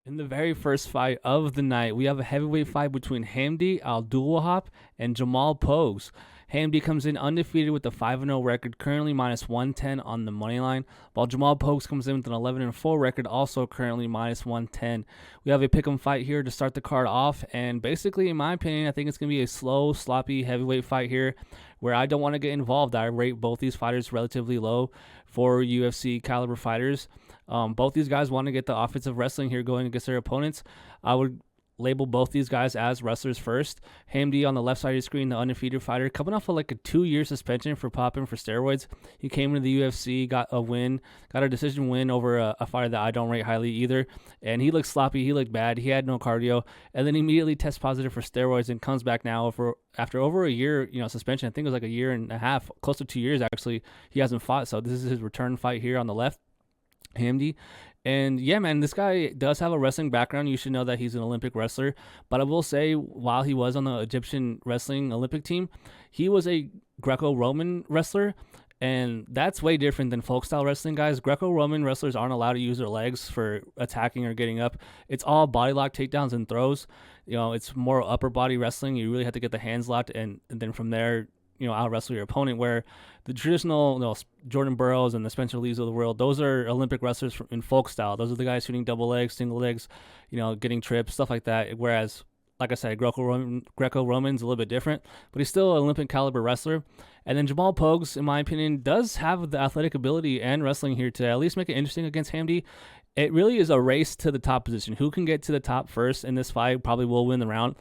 In the very first fight of the night, we have a heavyweight fight between Hamdy Abdelwahab and Jamal Pogues. Hamdy comes in undefeated with a 5-0 record, currently minus 110 on the money line, while Jamal Pogues comes in with an 11-4 record, also currently minus 110. We have a pick'em fight here to start the card off, and basically, in my opinion, I think it's going to be a slow, sloppy heavyweight fight here where I don't want to get involved. I rate both these fighters relatively low for UFC caliber fighters. Both these guys want to get the offensive wrestling here going against their opponents. I would label both these guys as wrestlers first. Hamdy on the left side of the screen, the undefeated fighter, coming off of like a 2-year suspension for popping for steroids. He came into the UFC, got a win, got a decision win over a fighter that I don't rate highly either. And he looked sloppy, he looked bad, he had no cardio, and then immediately tests positive for steroids and comes back now after over a year, suspension. I think it was like a year and a half, close to 2 years actually. He hasn't fought, so this is his return fight here on the left. Hamdy. And yeah, man, this guy does have a wrestling background. You should know that he's an Olympic wrestler. But I will say, while he was on the Egyptian wrestling Olympic team, he was a Greco-Roman wrestler. And that's way different than folk style wrestling, guys. Greco-Roman wrestlers aren't allowed to use their legs for attacking or getting up. It's all body lock takedowns and throws. It's more upper body wrestling. You really have to get the hands locked, and then from there, out wrestle your opponent. Where the traditional, Jordan Burroughs and the Spencer Lees of the world, those are Olympic wrestlers in folk style. Those are the guys shooting double legs, single legs, getting trips, stuff like that. Whereas, like I said, Greco-Roman's a little bit different, but he's still an Olympic caliber wrestler. And then Jamal Pogues, in my opinion, does have the athletic ability and wrestling here to at least make it interesting against Hamdy. It really is a race to the top position. Who can get to the top first in this fight probably will win the round.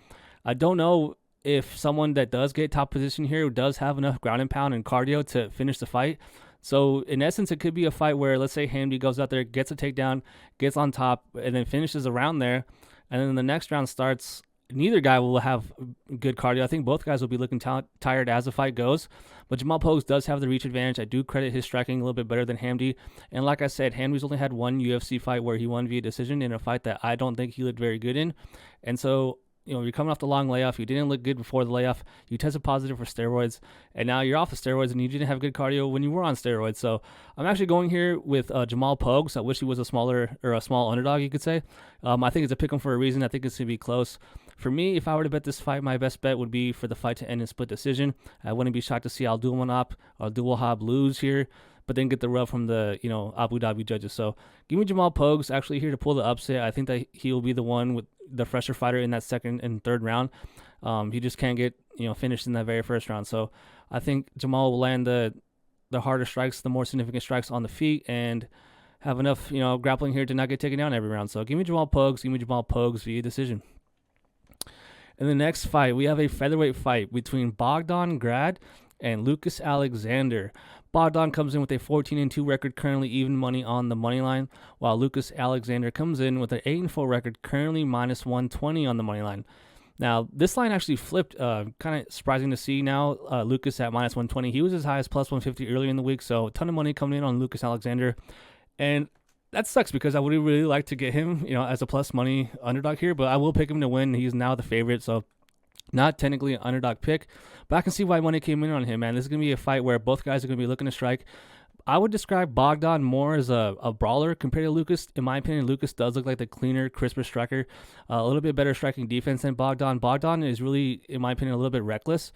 I don't know if someone that does get top position here does have enough ground and pound and cardio to finish the fight. So in essence, it could be a fight where, let's say Hamdy goes out there, gets a takedown, gets on top, and then finishes a round there. And then the next round starts, neither guy will have good cardio. I think both guys will be looking tired as the fight goes. But Jamal Pogues does have the reach advantage. I do credit his striking a little bit better than Hamdy. And like I said, Hamdy's only had one UFC fight where he won via decision in a fight that I don't think he looked very good in. And so, you're coming off the long layoff. You didn't look good before the layoff. You tested positive for steroids, and now you're off of steroids, and you didn't have good cardio when you were on steroids. So I'm actually going here with Jamal Pogues. I wish he was a small underdog, you could say. I think it's a pick 'em for a reason. I think it's going to be close. For me, if I were to bet this fight, my best bet would be for the fight to end in split decision. I wouldn't be shocked to see Abdelwahab lose here, but then get the rub from the Abu Dhabi judges. So give me Jamal Pogues actually here to pull the upset. I think that he will be the one with the fresher fighter in that second and third round. He just can't get finished in that very first round. So I think Jamal will land the harder strikes, the more significant strikes on the feet, and have enough grappling here to not get taken down every round. So give me Jamal Pogues via decision. In the next fight, we have a featherweight fight between Bogdan Grad and Lucas Alexander. Bogdan comes in with a 14-2 record, currently even money on the money line, while Lucas Alexander comes in with an 8-4 record, currently minus 120 on the money line. Now, this line actually flipped, kind of surprising to see now. Lucas at minus 120. He was as high as plus 150 earlier in the week, so a ton of money coming in on Lucas Alexander. And that sucks because I would really like to get him, as a plus money underdog here, but I will pick him to win. He's now the favorite, so not technically an underdog pick, but I can see why money came in on him, man. This is going to be a fight where both guys are going to be looking to strike. I would describe Bogdan more as a brawler compared to Lucas. In my opinion, Lucas does look like the cleaner, crisper striker. A little bit better striking defense than Bogdan. Bogdan is really, in my opinion, a little bit reckless.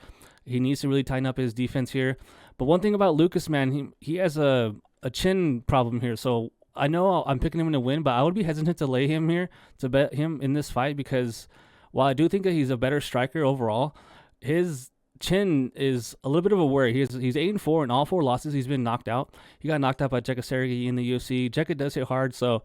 He needs to really tighten up his defense here. But one thing about Lucas, man, he has a chin problem here. So I know I'm picking him to win, but I would be hesitant to lay him here, to bet him in this fight, because while I do think that he's a better striker overall, his chin is a little bit of a worry. He's 8-4 in all 4 losses. He's been knocked out. He got knocked out by Sergei in the UFC. Jeka does hit hard, so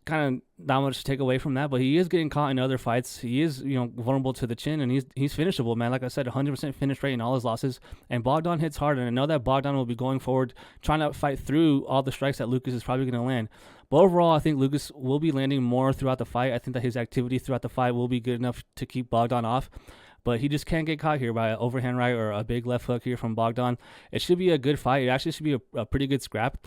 kind of not much to take away from that. But he is getting caught in other fights. He is vulnerable to the chin, and he's finishable, man. Like I said, 100% finish rate in all his losses. And Bogdan hits hard, and I know that Bogdan will be going forward trying to fight through all the strikes that Lucas is probably going to land. But overall, I think Lucas will be landing more throughout the fight. I think that his activity throughout the fight will be good enough to keep Bogdan off. But he just can't get caught here by an overhand right or a big left hook here from Bogdan. It should be a good fight. It actually should be a pretty good scrap.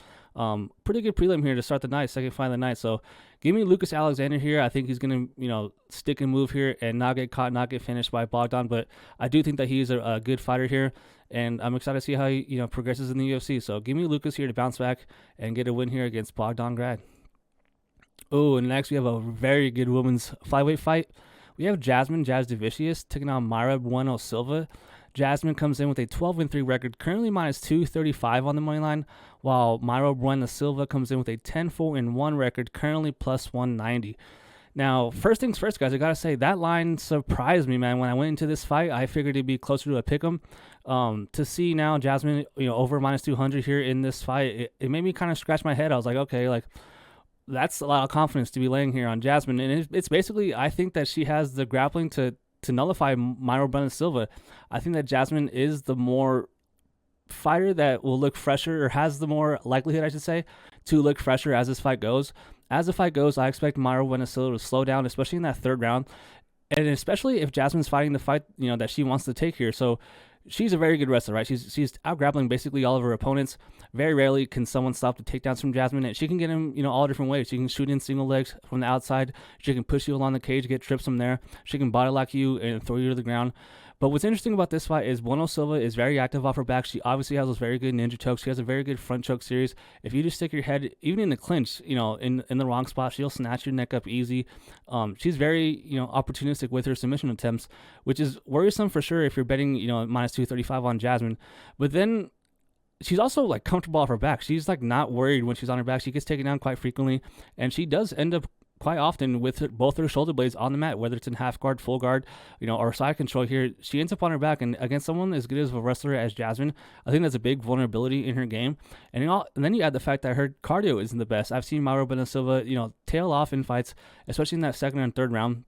Pretty good prelim here to start the night, second fight of the night. So give me Lucas Alexander here. I think he's going to, stick and move here and not get caught, not get finished by Bogdan. But I do think that he's a good fighter here. And I'm excited to see how he, progresses in the UFC. So give me Lucas here to bounce back and get a win here against Bogdan Grad. Oh, and next we have a very good women's flyweight fight. We have Jasmine Jasudavicius taking on Mayra Bueno Silva. Jasmine comes in with a 12-3 record, currently minus 235 on the money line, while Mayra Bueno Silva comes in with a 10-4-1 record, currently plus 190. Now, first things first, guys, I gotta say that line surprised me, man. When I went into this fight, I figured it'd be closer to a pick'em. To see now Jasmine, over minus 200 here in this fight, it made me kind of scratch my head. I was like, okay, like that's a lot of confidence to be laying here on Jasmine, and it's basically I think that she has the grappling to nullify Mayra Bueno Silva. I think that Jasmine is the more fighter that will look fresher, or has the more likelihood, I should say, to look fresher as this fight goes. As the fight goes, I expect Mayra Bueno Silva to slow down, especially in that third round, and especially if Jasmine's fighting the fight that she wants to take here. So she's a very good wrestler, right? She's out grappling basically all of her opponents. Very rarely can someone stop the takedowns from Jasmine, and she can get him, all different ways. She can shoot in single legs from the outside. She can push you along the cage, get trips from there. She can body lock you and throw you to the ground. But what's interesting about this fight is Bueno Silva is very active off her back. She obviously has those very good ninja chokes. She has a very good front choke series. If you just stick your head, even in the clinch, in the wrong spot, she'll snatch your neck up easy. She's very, opportunistic with her submission attempts, which is worrisome for sure if you're betting, minus 235 on Jasmine. But then she's also like comfortable off her back. She's like not worried when she's on her back. She gets taken down quite frequently, and she does end up quite often with both her shoulder blades on the mat, whether it's in half guard, full guard, or side control here. She ends up on her back, and against someone as good as a wrestler as Jasmine, I think that's a big vulnerability in her game. And then you add the fact that her cardio isn't the best. I've seen Mayra Bueno Silva, tail off in fights, especially in that second and third round.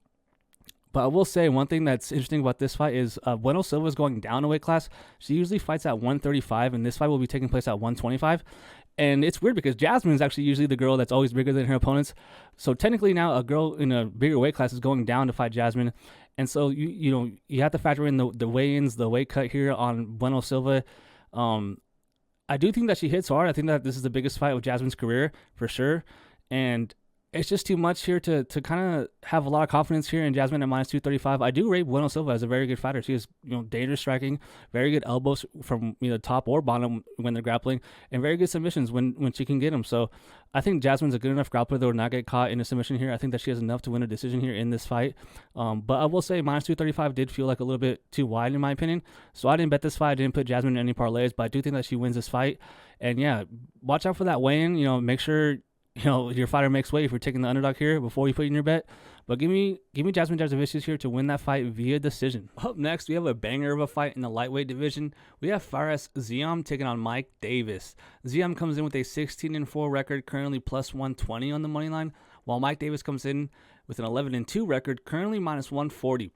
But I will say one thing that's interesting about this fight is Bueno Silva is going down a weight class. She usually fights at 135, and this fight will be taking place at 125. And it's weird because Jasmine is actually usually the girl that's always bigger than her opponents. So technically now a girl in a bigger weight class is going down to fight Jasmine. And so you have to factor in the weigh-ins, the weight cut here on Bueno Silva. I do think that she hits hard. I think that this is the biggest fight of Jasmine's career for sure. And it's just too much here to kind of have a lot of confidence here in Jasmine at minus 235. I do rate Bueno Silva as a very good fighter. She has dangerous striking, very good elbows from top or bottom when they're grappling, and very good submissions when she can get them. So I think Jasmine's a good enough grappler that will not get caught in a submission here. I think that she has enough to win a decision here in this fight. But I will say minus 235 did feel like a little bit too wide in my opinion. So I didn't bet this fight. I didn't put Jasmine in any parlays, but I do think that she wins this fight. And yeah, watch out for that weigh-in. Make sure your fighter makes weight if you're taking the underdog here before you put in your bet. But give me Jasmine Jasudavicius here to win that fight via decision. Up next, we have a banger of a fight in the lightweight division. We have Fares Ziam taking on Mike Davis. Ziam comes in with a 16-4 record, currently plus 120 on the money line, while Mike Davis comes in with an 11-2 record, currently minus 140.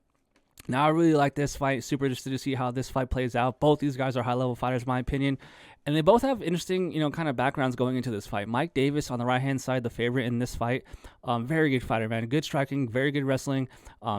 Now, I really like this fight. Super interested to see how this fight plays out. Both these guys are high-level fighters, in my opinion. And they both have interesting, kind of backgrounds going into this fight. Mike Davis on the right-hand side, the favorite in this fight. Very good fighter, man. Good striking, very good wrestling,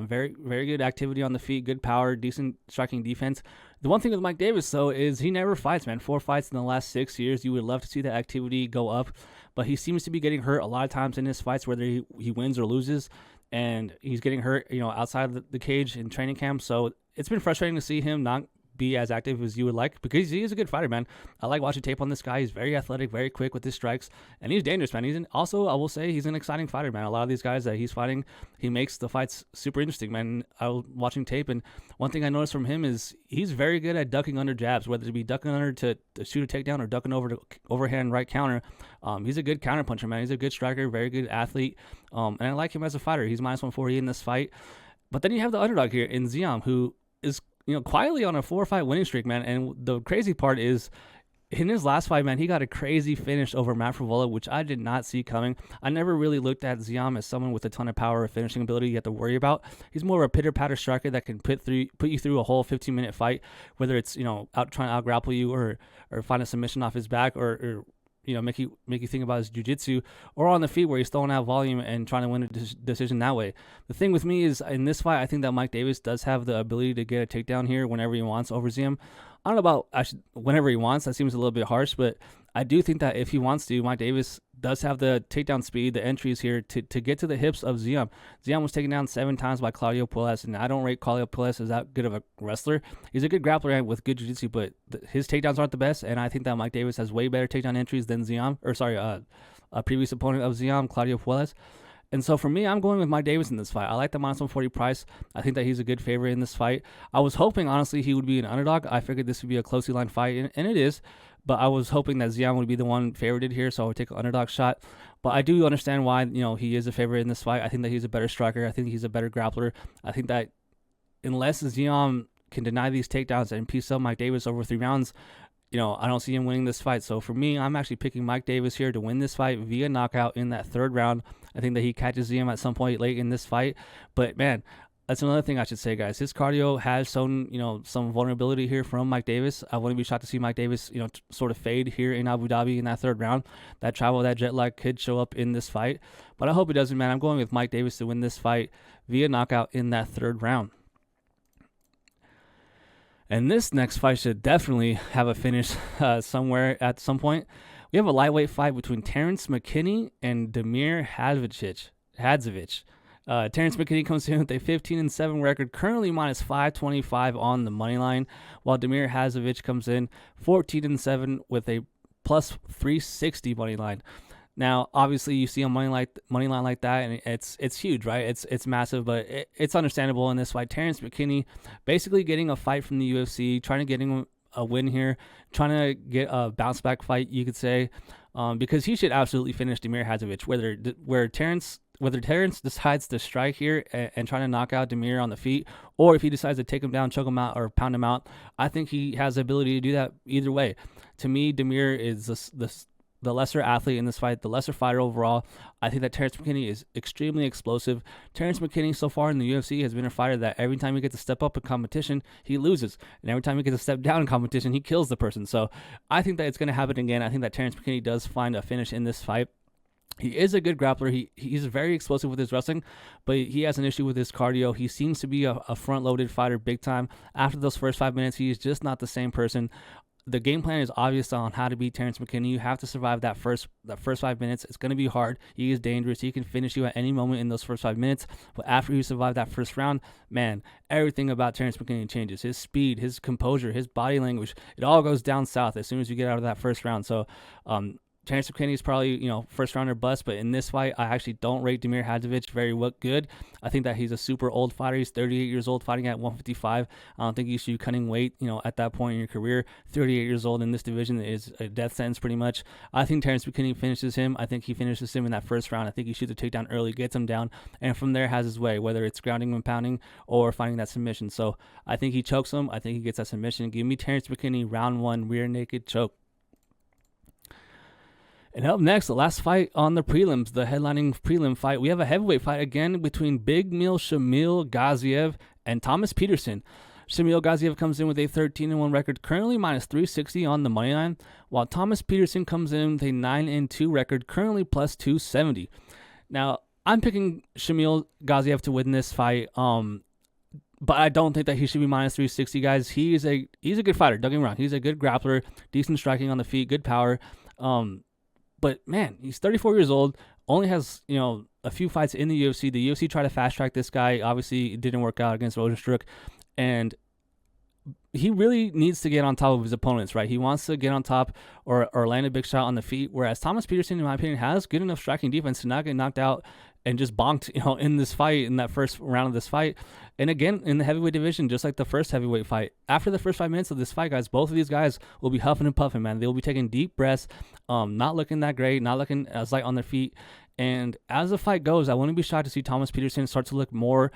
very, very good activity on the feet, good power, decent striking defense. The one thing with Mike Davis, though, is he never fights, man. 4 fights in the last 6 years. You would love to see that activity go up. But he seems to be getting hurt a lot of times in his fights, whether he wins or loses. And he's getting hurt, outside of the cage in training camp. So it's been frustrating to see him not be as active as you would like, because he is a good fighter, man. I like watching tape on this guy. He's very athletic, very quick with his strikes, and he's dangerous, man. Also, I will say, he's an exciting fighter, man. A lot of these guys that he's fighting, he makes the fights super interesting, man. I was watching tape, and one thing I noticed from him is he's very good at ducking under jabs, whether it be ducking under to shoot a takedown or ducking over to overhand right counter. He's a good counter puncher, man. He's a good striker, very good athlete, and I like him as a fighter. He's minus 140 in this fight. But then you have the underdog here in Ziam, who is quietly on a 4-fight winning streak, man. And the crazy part is, in his last fight, man, he got a crazy finish over Matt Frevola, which I did not see coming. I never really looked at Ziam as someone with a ton of power or finishing ability you have to worry about. He's more of a pitter-patter striker that can put you through a whole 15-minute fight, whether it's trying to out-grapple you or find a submission off his back or make you think about his jiu-jitsu, or on the feet where he's throwing out volume and trying to win a decision that way. The thing with me is, in this fight, I think that Mike Davis does have the ability to get a takedown here whenever he wants over Ziam. I don't know about whenever he wants. That seems a little bit harsh, but I do think that if he wants to, Mike Davis does have the takedown speed, the entries here to get to the hips of Ziam. Ziam was taken down 7 times by Claudio Puelles, and I don't rate Claudio Puelles as that good of a wrestler. He's a good grappler with good jiu-jitsu, but his takedowns aren't the best, and I think that Mike Davis has way better takedown entries than Ziam, a previous opponent of Ziam, Claudio Puelles. And so for me, I'm going with Mike Davis in this fight. I like the minus 140 price. I think that he's a good favorite in this fight. I was hoping, honestly, he would be an underdog. I figured this would be a closely lined fight, and it is. But I was hoping that Ziam would be the one favorited here, so I would take an underdog shot. But I do understand why, he is a favorite in this fight. I think that he's a better striker. I think he's a better grappler. I think that unless Ziam can deny these takedowns and piece up Mike Davis over 3 rounds, I don't see him winning this fight. So for me, I'm actually picking Mike Davis here to win this fight via knockout in that 3rd round. I think that he catches Ziam at some point late in this fight. But man, that's another thing I should say, guys. His cardio has shown, some vulnerability here from Mike Davis. I wouldn't be shocked to see Mike Davis, sort of fade here in Abu Dhabi in that 3rd round. That travel, that jet lag could show up in this fight. But I hope it doesn't, man. I'm going with Mike Davis to win this fight via knockout in that 3rd round. And this next fight should definitely have a finish somewhere at some point. We have a lightweight fight between Terrance McKinney and Damir Hadzovic. Terrance McKinney comes in with a 15-7 record, currently minus 525 on the money line, while Damir Hadzovic comes in 14-7 with a plus 360 money line. Now, obviously, you see a money line like that, and it's huge, right? It's massive, but it's understandable in this fight. Terrance McKinney basically getting a fight from the UFC, trying to get a win here, trying to get a bounce back fight, you could say, because he should absolutely finish Damir Hadzovic. Whether Terrance decides to strike here and try to knock out Damir on the feet, or if he decides to take him down, choke him out, or pound him out, I think he has the ability to do that either way. To me, Damir is the lesser athlete in this fight, the lesser fighter overall. I think that Terrance McKinney is extremely explosive. Terrance McKinney so far in the UFC has been a fighter that every time he gets to step up in competition, he loses. And every time he gets to step down in competition, he kills the person. So I think that it's going to happen again. I think that Terrance McKinney does find a finish in this fight. He is a good grappler. He's very explosive with his wrestling, but he has an issue with his cardio. He seems to be a front-loaded fighter big time. After those first 5 minutes, he is just not the same person. The game plan is obvious on how to beat Terrance McKinney. You have to survive that first 5 minutes. It's going to be hard. He is dangerous. He can finish you at any moment in those first 5 minutes. But after you survive that first round, man, everything about Terrance McKinney changes. His speed, his composure, his body language, it all goes down south as soon as you get out of that first round. So, Terrance McKinney is probably, first rounder bust, but in this fight, I actually don't rate Damir Hadzovic very good. I think that he's a super old fighter. He's 38 years old, fighting at 155. I don't think you should be cutting weight, at that point in your career. 38 years old in this division is a death sentence pretty much. I think Terrance McKinney finishes him. I think he finishes him in that first round. I think he shoots a takedown early, gets him down, and from there has his way, whether it's grounding and pounding or finding that submission. So I think he chokes him. I think he gets that submission. Give me Terrance McKinney, round 1, rear naked choke. And up next, the last fight on the prelims, the headlining prelim fight, we have a heavyweight fight again between Big Meal Shamil Gaziev and Thomas Petersen. Shamil Gaziev comes in with a 13-1 record, currently minus 360 on the money line, while Thomas Petersen comes in with a 9-2 record, currently plus 270. Now, I'm picking Shamil Gaziev to win this fight, but I don't think that he should be minus 360, guys. He's a good fighter, don't get me wrong. He's a good grappler, decent striking on the feet, good power. But man, he's 34 years old, only has, a few fights in the UFC. The UFC tried to fast track this guy. Obviously, it didn't work out against Rozenstruik. And he really needs to get on top of his opponents, right? He wants to get on top or land a big shot on the feet, whereas Thomas Petersen, in my opinion, has good enough striking defense to not get knocked out and just bonked, in this fight, in that first round of this fight. And again, in the heavyweight division, just like the first heavyweight fight, after the first 5 minutes of this fight, guys, both of these guys will be huffing and puffing, man. They will be taking deep breaths, not looking that great, not looking as light on their feet. And as the fight goes, I wouldn't be shocked to see Thomas Petersen start to look more,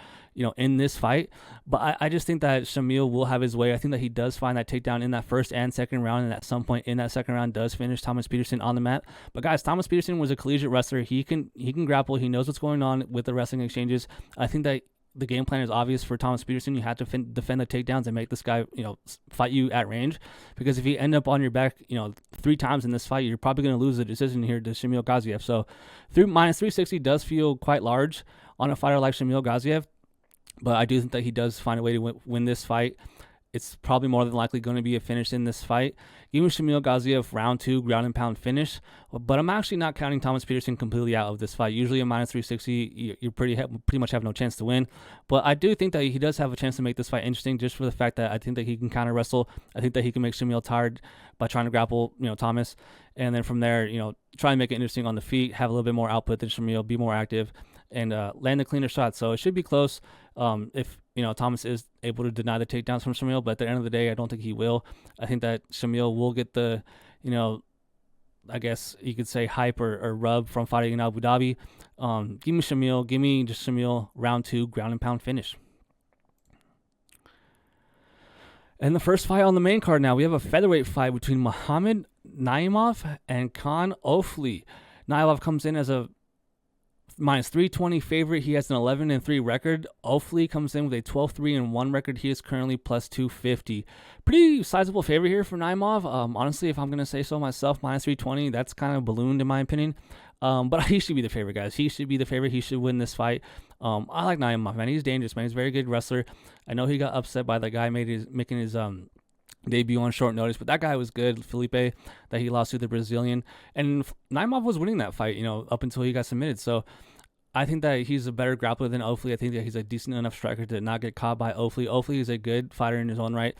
in this fight. But I just think that Shamil will have his way. I think that he does find that takedown in that first and second round, and at some point in that second round does finish Thomas Petersen on the mat. But guys, Thomas Petersen was a collegiate wrestler. He can grapple. He knows what's going on with the wrestling exchanges. I think that the game plan is obvious for Thomas Petersen. You have to defend the takedowns and make this guy, fight you at range. Because if you end up on your back, 3 times in this fight, you're probably going to lose the decision here to Shamil Gaziev. So, minus 360 does feel quite large on a fighter like Shamil Gaziev. But I do think that he does find a way to win this fight. It's probably more than likely going to be a finish in this fight. Even Shamil Gaziev, round 2, ground and pound finish. But I'm actually not counting Thomas Petersen completely out of this fight. Usually a minus 360, you pretty much have no chance to win. But I do think that he does have a chance to make this fight interesting, just for the fact that I think that he can counter wrestle. I think that he can make Shamil tired by trying to grapple, Thomas. And then from there, try and make it interesting on the feet, have a little bit more output than Shamil, be more active. and land a cleaner shot. So it should be close. If Thomas is able to deny the takedowns from Shamil, but at the end of the day, I don't think he will. I think that Shamil will get the, I guess you could say hype or rub from fighting in Abu Dhabi. Give me Shamil. Give me just Shamil round 2 ground and pound finish. And the first fight on the main card now, we have a featherweight fight between Muhammad Naimov and Kaan Ofli. Naimov comes in as a minus 320 favorite. He has an 11-3 record. Ofli comes in with a 12-3-1 record. He is currently plus 250. Pretty sizable favorite here for Naimov. Honestly, if I'm going to say so myself, minus 320, that's kind of ballooned in my opinion. But he should be the favorite, guys. He should be the favorite. He should win this fight. I like Naimov, man. He's dangerous, man. He's a very good wrestler. I know he got upset by the guy making his debut on short notice, but that guy was good, Felipe, that he lost to the Brazilian. And Naimov was winning that fight, up until he got submitted. So I think that he's a better grappler than Ofli. I think that he's a decent enough striker to not get caught by Ofli. Ofli is a good fighter in his own right.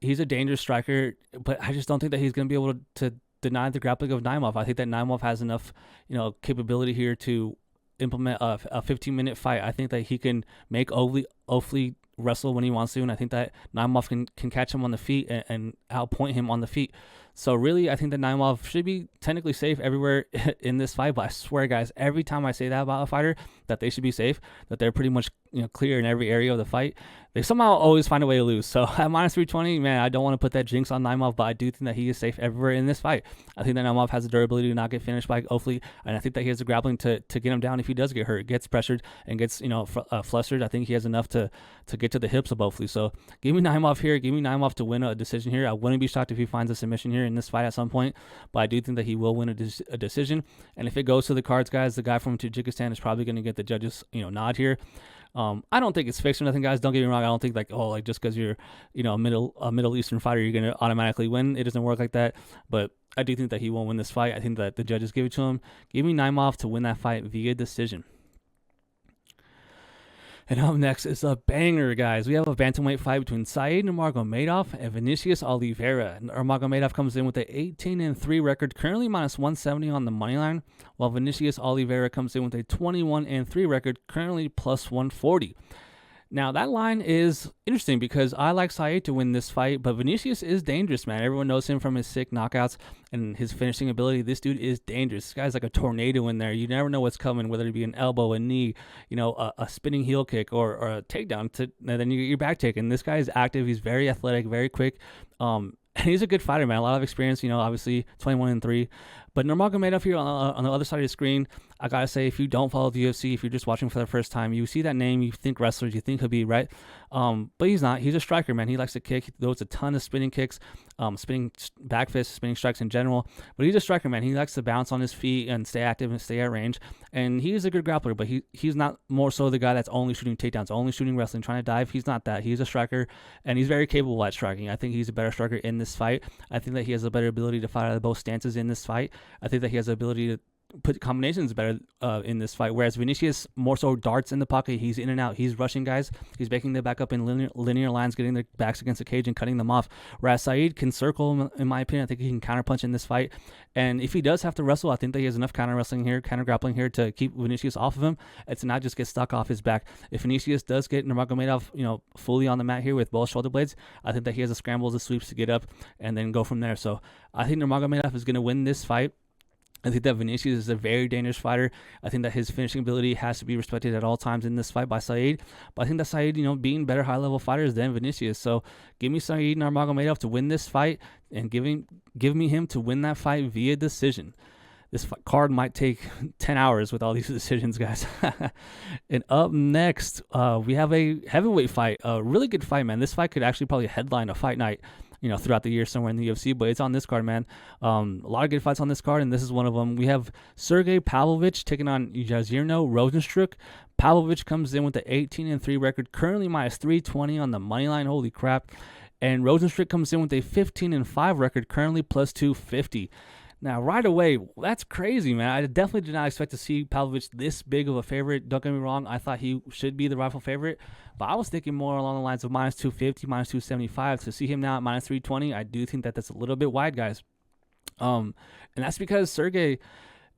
He's a dangerous striker, but I just don't think that he's going to be able to deny the grappling of Naimov. I think that Naimov has enough, capability here to implement a 15-minute fight. I think that he can make Ofli wrestle when he wants to, and I think that Naimov can catch him on the feet and outpoint him on the feet. So really, I think that Naimov should be technically safe everywhere in this fight. But I swear, guys, every time I say that about a fighter, that they should be safe, that they're pretty much clear in every area of the fight, they somehow always find a way to lose. So at minus 320, man, I don't want to put that jinx on Naimov, but I do think that he is safe everywhere in this fight. I think that Naimov has the durability to not get finished by Ofli, and I think that he has the grappling to get him down if he does get hurt, gets pressured, and gets flustered. I think he has enough to get to the hips of Ofli. So give me Naimov here. Give me Naimov to win a decision here. I wouldn't be shocked if he finds a submission here in this fight at some point, but I do think that he will win a decision. And if it goes to the cards, guys, the guy from Tajikistan is probably going to get the judges nod here. I don't think it's fixed or nothing, guys. Don't get me wrong. I don't think just because you're a Middle Eastern fighter, you're gonna automatically win. It doesn't work like that. But I do think that he won't win this fight. I think that the judges give it to him. Give me Naimov to win that fight via decision. And up next is a banger, guys. We have a bantamweight fight between Said Nurmagomedov and Vinicius Oliveira. Nurmagomedov comes in with an 18-3 record, currently minus 170 on the money line, while Vinicius Oliveira comes in with a 21-3 record, currently plus 140. Now, that line is interesting because I like Said to win this fight, but Vinicius is dangerous, man. Everyone knows him from his sick knockouts and his finishing ability. This dude is dangerous. This guy's like a tornado in there. You never know what's coming, whether it be an elbow, a knee, a spinning heel kick, or a takedown, and then you're back taken. This guy is active. He's very athletic, very quick. And he's a good fighter, man. A lot of experience, obviously 21-3. But Nurmagomedov here on the other side of the screen, I gotta say, if you don't follow the UFC, if you're just watching for the first time, you see that name, you think wrestlers, you think Khabib, right? But he's not. He's a striker, man. He likes to kick. He throws a ton of spinning kicks, spinning back fists, spinning strikes in general. But he's a striker, man. He likes to bounce on his feet and stay active and stay at range. And he is a good grappler, but he's not more so the guy that's only shooting takedowns, only shooting wrestling, trying to dive. He's not that. He's a striker, and he's very capable at striking. I think he's a better striker in this fight. I think that he has a better ability to fight out of both stances in this fight. I think that he has the ability to put combinations better in this fight, whereas Vinicius more so darts in the pocket. He's in and out. He's rushing guys. He's making them back up in linear lines, getting their backs against the cage and cutting them off, whereas Said can circle, in my opinion. I think he can counterpunch in this fight, and if he does have to wrestle, I think that he has enough counter grappling here to keep Vinicius off of him and to not just get stuck off his back. If Vinicius does get Nurmagomedov fully on the mat here with both shoulder blades, I think that he has the scrambles, the sweeps to get up and then go from there. So I think Nurmagomedov is going to win this fight. I think that Vinicius is a very dangerous fighter. I think that his finishing ability has to be respected at all times in this fight by Said. But I think that Said, being better high-level fighters than Vinicius. So give me Said Nurmagomedov to win this fight, and give me him to win that fight via decision. This card might take 10 hours with all these decisions, guys. And up next, we have a heavyweight fight. A really good fight, man. This fight could actually probably headline a fight night, throughout the year somewhere in the UFC, but it's on this card, man. A lot of good fights on this card, and this is one of them. We have Sergei Pavlovich taking on Jair Rozenstruik. Pavlovich comes in with the 18-3 record, currently minus 320 on the money line. Holy crap. And Rozenstruik comes in with a 15-5 record, currently plus 250. Now, right away, that's crazy, man. I definitely did not expect to see Pavlovich this big of a favorite. Don't get me wrong. I thought he should be the rightful favorite, but I was thinking more along the lines of minus 250, minus 275. To see him now at minus 320, I do think that that's a little bit wide, guys. And that's because Sergei,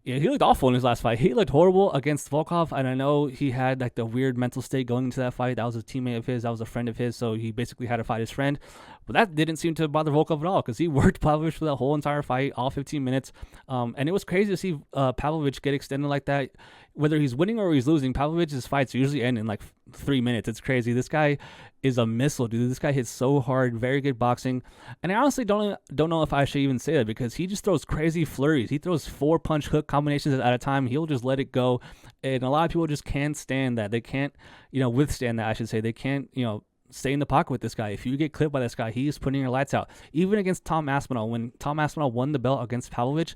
Yeah, he looked awful in his last fight. He looked horrible against Volkov, and I know he had like the weird mental state going into that fight. That was a teammate of his, that was a friend of his, so he basically had to fight his friend. But that didn't seem to bother Volkov at all because he worked Pavlovich for the whole entire fight, all 15 minutes. And it was crazy to see Pavlovich get extended like that. Whether he's winning or he's losing, Pavlovich's fights usually end in like 3 minutes. It's crazy. This guy is a missile, dude. This guy hits so hard. Very good boxing. And I honestly don't know if I should even say that because he just throws crazy flurries. He throws 4-punch hook combinations at a time. He'll just let it go. And a lot of people just can't stand that. They can't, withstand that, I should say. They can't, stay in the pocket with this guy. If you get clipped by this guy, he's putting your lights out. Even against Tom Aspinall, when Tom Aspinall won the belt against Pavlovich,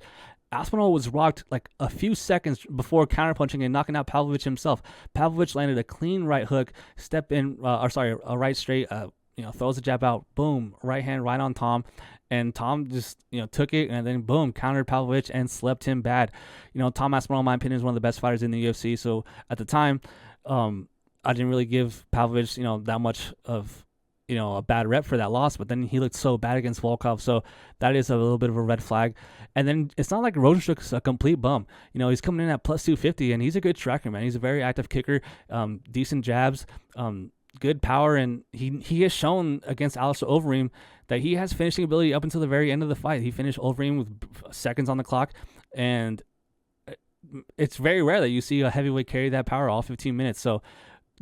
Aspinall was rocked like a few seconds before counterpunching and knocking out Pavlovich himself. Pavlovich landed a clean right hook, a right straight, throws the jab out, boom, right hand right on Tom. And Tom just, took it and then boom, countered Pavlovich and slept him bad. Tom Aspinall, in my opinion, is one of the best fighters in the UFC. So at the time, I didn't really give Pavlovich, that much of, a bad rep for that loss, but then he looked so bad against Volkov, so that is a little bit of a red flag. And then it's not like Rozenstruik's a complete bum. He's coming in at plus 250, and he's a good striker, man. He's a very active kicker, decent jabs, good power, and he has shown against Alistair Overeem that he has finishing ability up until the very end of the fight. He finished Overeem with seconds on the clock, and it's very rare that you see a heavyweight carry that power all 15 minutes, so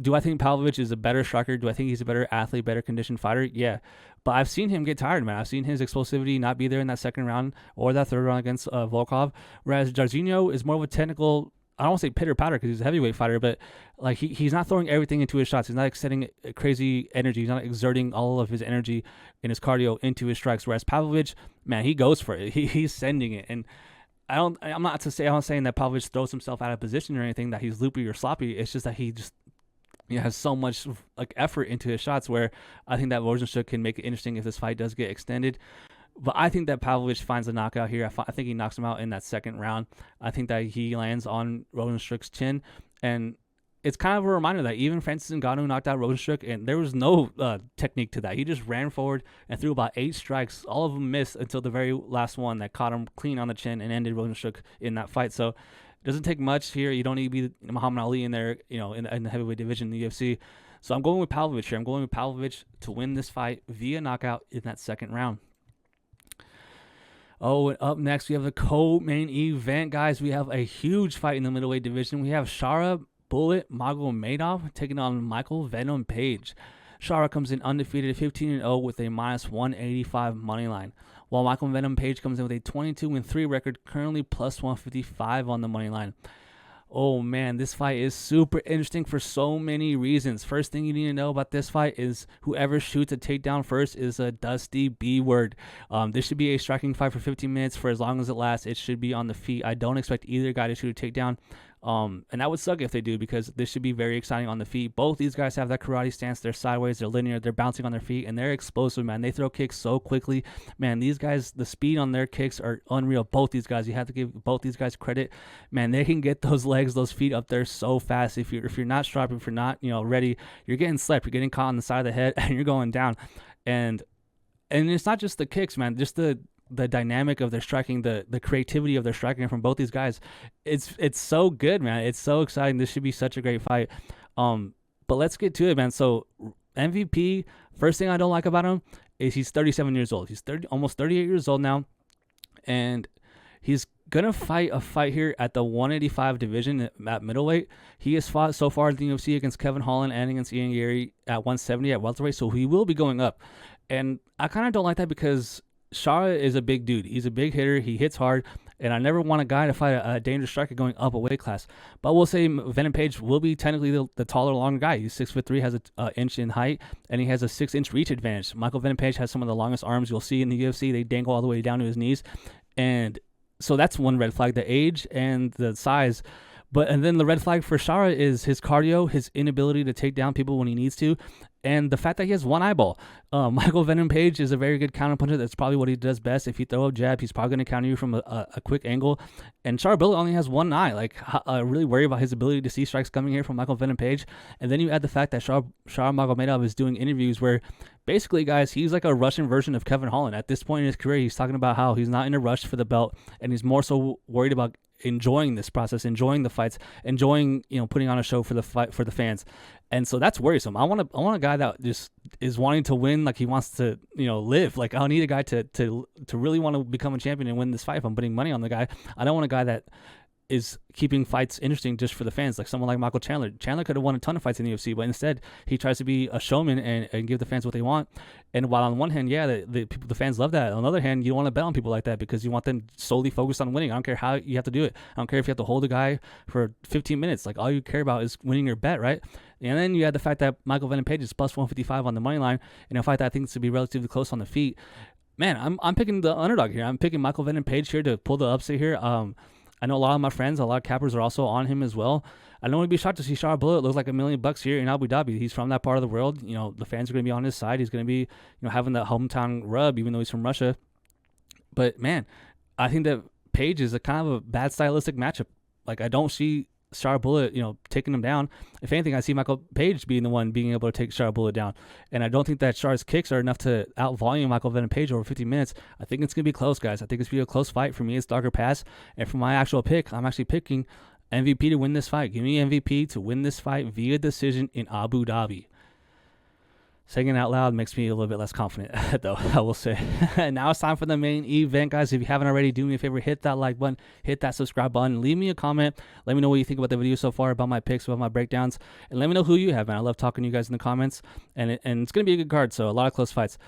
do I think Pavlovich is a better striker? Do I think he's a better athlete, better conditioned fighter? Yeah. But I've seen him get tired, man. I've seen his explosivity not be there in that second round or that third round against Volkov. Whereas Jairzinho is more of a technical, I don't want to say pitter-patter because he's a heavyweight fighter, but like he's not throwing everything into his shots. He's not extending crazy energy. He's not exerting all of his energy and his cardio into his strikes. Whereas Pavlovich, man, he goes for it. He's sending it. And I'm not saying that Pavlovich throws himself out of position or anything, that he's loopy or sloppy. It's just that he just has so much like effort into his shots, where I think that Rozenstruik can make it interesting if this fight does get extended. But I think that Pavlovich finds a knockout here. I think he knocks him out in that second round. I think that he lands on Rozenstruik's chin, and it's kind of a reminder that even Francis Ngannou knocked out Rozenstruik, and there was no technique to that. He just ran forward and threw about 8 strikes. All of them missed until the very last one that caught him clean on the chin and ended Rozenstruik in that fight. So doesn't take much here. You don't need to be Muhammad Ali in there, in the heavyweight division in the UFC. So I'm going with Pavlovich here. I'm going with Pavlovich to win this fight via knockout in that second round. Oh, and up next, we have the co-main event, guys. We have a huge fight in the middleweight division. We have Shara Bullet Magomedov taking on Michael Venom Page. Shara comes in undefeated 15-0 with a minus 185 money line, while Michael Venom Page comes in with a 22-3 record, currently plus 155 on the money line. Oh man, this fight is super interesting for so many reasons. First thing you need to know about this fight is whoever shoots a takedown first is a dusty B word. This should be a striking fight for 15 minutes. For as long as it lasts, it should be on the feet. I don't expect either guy to shoot a takedown. And that would suck if they do, because this should be very exciting on the feet. Both these guys have that karate stance. They're sideways, they're linear, they're bouncing on their feet, and they're explosive, man. They throw kicks so quickly. Man, these guys, the speed on their kicks are unreal. Both these guys, you have to give both these guys credit. Man, they can get those legs, those feet up there so fast. If you're not sharp, if you're not, ready, you're getting slept, you're getting caught on the side of the head, and you're going down. And it's not just the kicks, man, just the dynamic of their striking, the creativity of their striking from both these guys. It's so good, man. It's so exciting. This should be such a great fight. But let's get to it, man. So MVP, first thing I don't like about him is he's 37 years old. He's almost 38 years old now, and he's gonna fight a fight here at the 185 division at middleweight. He has fought so far in the UFC against Kevin Holland and against Ian Gary at 170 at welterweight, so he will be going up. And I kind of don't like that because Shara is a big dude. He's a big hitter. He hits hard, and I never want a guy to fight a dangerous striker going up a weight class. But we'll say Venom Page will be technically the taller, longer guy. He's 6'3", has an inch in height, and he has a 6-inch reach advantage. Michael Venom Page has some of the longest arms you'll see in the UFC. They dangle all the way down to his knees, and so that's one red flag: the age and the size. And then the red flag for Shara is his cardio, his inability to take down people when he needs to, and the fact that he has one eyeball. Michael Venom Page is a very good counterpuncher. That's probably what he does best. If you throw a jab, he's probably going to counter you from a quick angle. And Shara Bullet only has one eye. Like, I really worry about his ability to see strikes coming here from Michael Venom Page. And then you add the fact that Shara Magomedov is doing interviews where basically, guys, he's like a Russian version of Kevin Holland. At this point in his career, he's talking about how he's not in a rush for the belt, and he's more so worried about enjoying this process, enjoying the fights, enjoying, putting on a show for the fans. And so that's worrisome. I want a guy that just is wanting to win, like he wants to, live. Like I need a guy to really want to become a champion and win this fight. If I'm putting money on the guy, I don't want a guy that is keeping fights interesting just for the fans, like someone like Michael Chandler. Chandler could have won a ton of fights in the UFC, but instead he tries to be a showman and give the fans what they want. And while on one hand, the fans love that. On the other hand, you don't want to bet on people like that because you want them solely focused on winning. I don't care how you have to do it. I don't care if you have to hold a guy for 15 minutes. Like all you care about is winning your bet, right? And then you had the fact that Michael Venom Page is plus 155 on the money line in a fight that I think is to be relatively close on the feet. Man, I'm picking the underdog here. I'm picking Michael Venom Page here to pull the upset here. I know a lot of my friends, a lot of cappers are also on him as well. I don't want to be shocked to see Shara Bullet look like $1 million here in Abu Dhabi. He's from that part of the world. The fans are going to be on his side. He's going to be, having that hometown rub, even though he's from Russia. But man, I think that Page is a kind of a bad stylistic matchup. Like I don't see Shara Bullet, taking him down. If anything, I see Michael Page being the one being able to take Shara Bullet down. And I don't think that Shara's kicks are enough to out-volume Michael Venom Page over 50 minutes. I think it's going to be close, guys. I think it's going to be a close fight. For me, it's darker pass. And for my actual pick, I'm actually picking MVP to win this fight. Give me MVP to win this fight via decision in Abu Dhabi. Saying it out loud makes me a little bit less confident, though, I will say. Now it's time for the main event, guys. If you haven't already, do me a favor, hit that like button, hit that subscribe button, leave me a comment. Let me know what you think about the video so far, about my picks, about my breakdowns, and let me know who you have, man. I love talking to you guys in the comments, and it's going to be a good card, so a lot of close fights.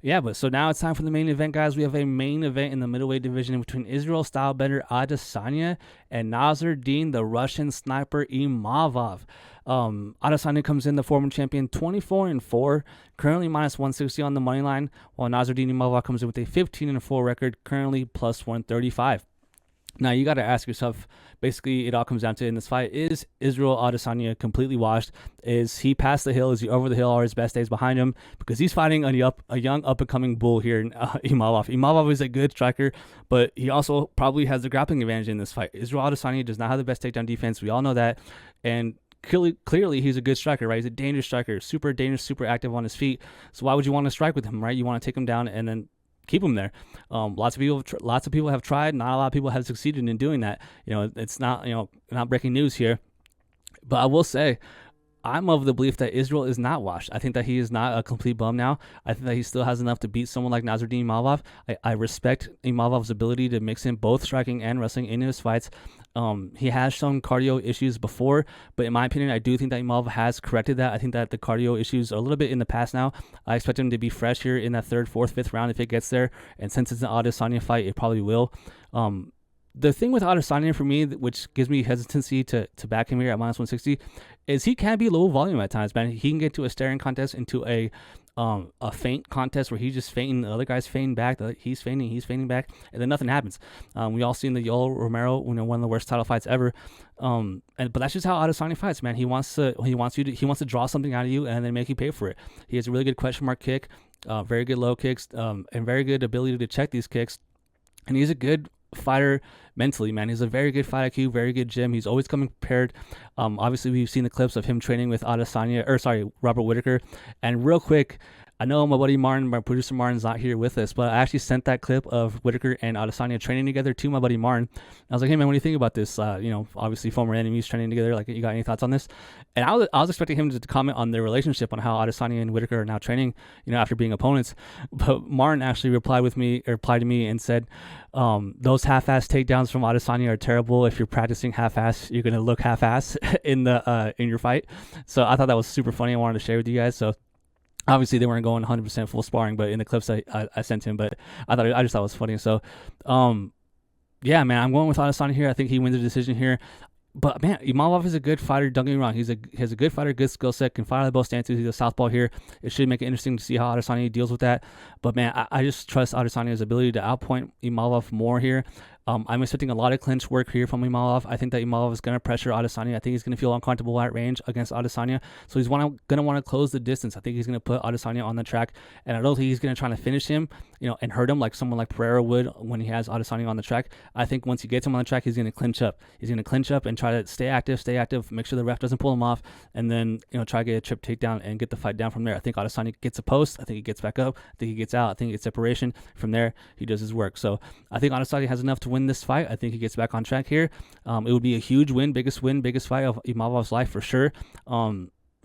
Yeah, but so now it's time for the main event, guys. We have a main event in the middleweight division between Israel stylebender Adesanya and Nasruddin, the Russian sniper Imavov. Adesanya comes in, the former champion, 24-4, currently minus 160 on the money line, while Nasruddin Imavov comes in with a 15-4 record, currently plus 135. Now, you got to ask yourself, basically, it all comes down to in this fight, is Israel Adesanya completely washed? Is he past the hill? Is he over the hill? Are his best days behind him? Because he's fighting a young up-and-coming bull here in Imavov. Imavov is a good striker, but he also probably has the grappling advantage in this fight. Israel Adesanya does not have the best takedown defense. We all know that. And clearly, he's a good striker, right? He's a dangerous striker, super dangerous, super active on his feet. So why would you want to strike with him, right? You want to take him down and then keep him there. Lots of people have tried. Not a lot of people have succeeded in doing that. It's not not breaking news here, but I will say, I'm of the belief that Israel is not washed. I think that he is not a complete bum now. I think that he still has enough to beat someone like Nasruddin Imavov. I respect Imavov's ability to mix in both striking and wrestling in his fights. He has shown cardio issues before, but in my opinion, I do think that Imavov has corrected that. I think that the cardio issues are a little bit in the past now. I expect him to be fresh here in that third, fourth, fifth round if it gets there. And since it's an Adesanya fight, it probably will. The thing with Adesanya for me, which gives me hesitancy to back him here at minus 160, is he can be low volume at times, man. He can get to a staring contest, into a feint contest where he's just feinting, the other guy's feinting back, he's feinting back, and then nothing happens. We all seen the Yoel Romero, one of the worst title fights ever. But that's just how Adesanya fights, man. He wants to draw something out of you and then make you pay for it. He has a really good question mark kick, very good low kicks, and very good ability to check these kicks. And he's a good fighter mentally, man. He's a very good fight IQ, very good gym. He's always coming prepared. Obviously, we've seen the clips of him training with Robert Whittaker. And real quick, I know my buddy Martin, my producer Martin's not here with us, but I actually sent that clip of Whittaker and Adesanya training together to my buddy Martin. I was like, hey man, what do you think about this? Obviously former enemies training together. Like, you got any thoughts on this? And I was expecting him to comment on their relationship, on how Adesanya and Whittaker are now training, after being opponents. But Martin actually replied to me and said, those half-ass takedowns from Adesanya are terrible. If you're practicing half-ass, you're gonna look half-ass in your fight. So I thought that was super funny. I wanted to share with you guys. So obviously they weren't going 100% full sparring, but in the clips I sent him, but I just thought it was funny. So, yeah, man, I'm going with Adesanya here. I think he wins the decision here. But man, Imavov is a good fighter. Don't get me wrong. He has a good fighter, good skill set, can fight out of both stances. He's a southpaw here. It should make it interesting to see how Adesanya deals with that. But man, I just trust Adesanya's ability to outpoint Imavov more here. I'm expecting a lot of clinch work here from Imavov. I think that Imavov is going to pressure Adesanya. I think he's going to feel uncomfortable at range against Adesanya. So he's going to want to close the distance. I think he's going to put Adesanya on the track. And I don't think he's going to try to finish him, and hurt him like someone like Pereira would when he has Adesanya on the track. I think once he gets him on the track, he's going to clinch up. He's going to clinch up and try to stay active, make sure the ref doesn't pull him off, and then, try to get a trip takedown and get the fight down from there. I think Adesanya gets a post. I think he gets back up. I think he gets out. I think he gets separation. From there, he does his work. So I think Adesanya has enough to win this fight. I think he gets back on track here. It would be a huge win, biggest fight of Imavov's life for sure.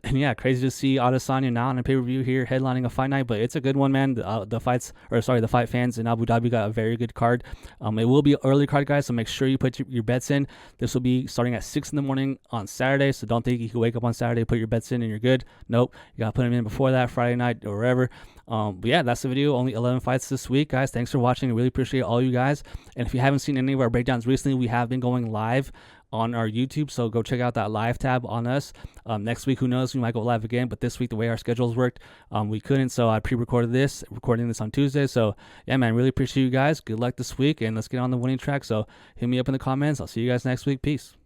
And yeah, crazy to see Adesanya now on a pay-per-view here headlining a fight night, but it's a good one, man. The fight fans in Abu Dhabi got a very good card. It will be an early card, guys, so make sure you put your bets in. This will be starting at 6 in the morning on Saturday, so don't think you can wake up on Saturday, put your bets in, and you're good. Nope, you gotta put them in before that, Friday night or wherever. But yeah, that's the video. Only 11 fights this week, guys. Thanks for watching. I really appreciate all you guys. And if you haven't seen any of our breakdowns recently, we have been going live on our YouTube, so go check out that live tab on us. Next week, who knows, we might go live again, but this week, the way our schedules worked, we couldn't, so I recording this on Tuesday. So yeah, man, really appreciate you guys. Good luck this week, and let's get on the winning track. So hit me up in the comments. I'll see you guys next week. Peace.